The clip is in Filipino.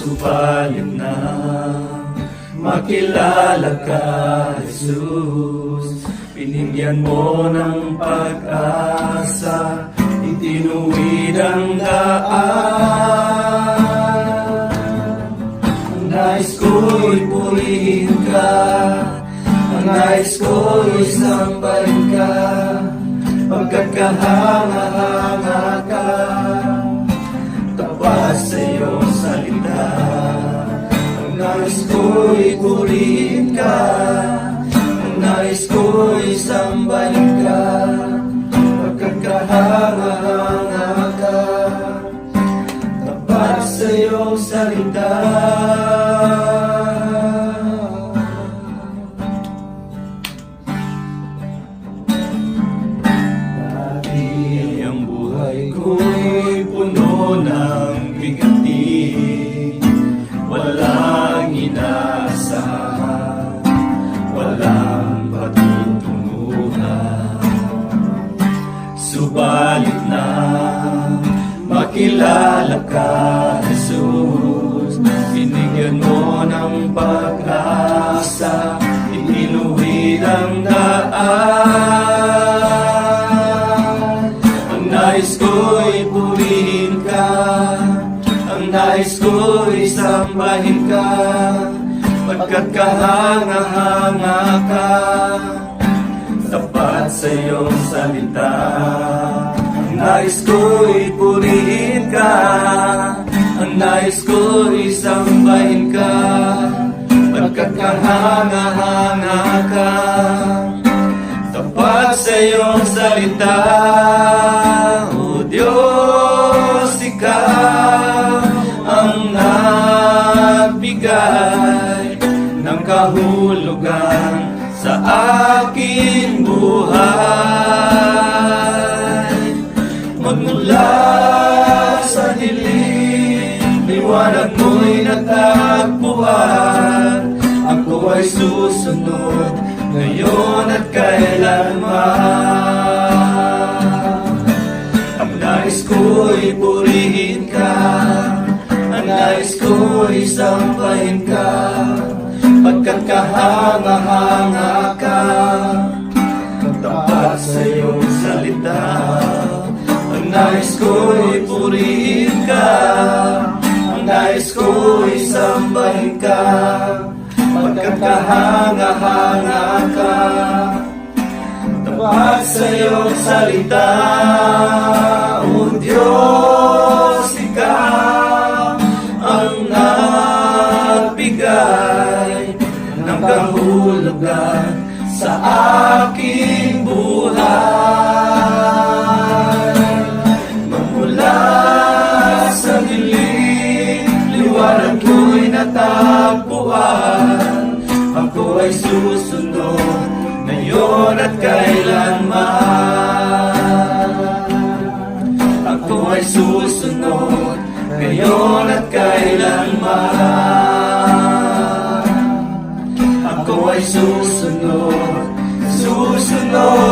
Subalit na makilala ka, Jesus. Binigyan mo ng pag-asa, itinuwid ang daan. Ang nais ko'y purihin ka, ang nais ko'y sambahin ka, pagkat kahanga-hanga ka, tapat sa iyong salita. Ang nais ko'y purihin ka, ang nais ko'y sambahin ka, pagkat kahanga-hanga ka, tapat sa iyong salita. Dati ang buhay ko'y puno ng bigati, walang inaasahan, walang patutunguhan. Subalit na makilala ka, Jesus. Binigyan mo ng pag-asa, itinuwid ang daan. Ang nais ko'y purihin ka, ang nais ko'y sambahin ka, pagkat kahanga-hanga ka, tapat sa iyong salita. Ang nais ko'y purihin ka, ang nais ko'y sambahin ka, pagkat kahanga-hanga ka, tapat sa iyong salita. O Diyos, Ikaw ang nagbigay ng kahulugan sa aking buhay. Magmula sa dilim, liwanag mo'y natagpuan. Ako ay susunod ngayon at kailanman. Ang nais ko'y purihin ka, ang nais ko'y sambahin ka, pagkat kahanga-hanga ka, tapat sa iyong salita. Ang nais ko'y purihin ka, ang nais ko'y sambahin ka, pagkat kahanga-hanga ka, tapat sa iyong salita. O Diyos, Ikaw ang nagbigay ng kahulugan sa aking buhay. Magmula sa dilim, liwanag ko'y natagpuan. Ako ay susunod ngayon at kailanman. Ako ay susunod ngayon at kailanman. Ako ay susunod, susunod.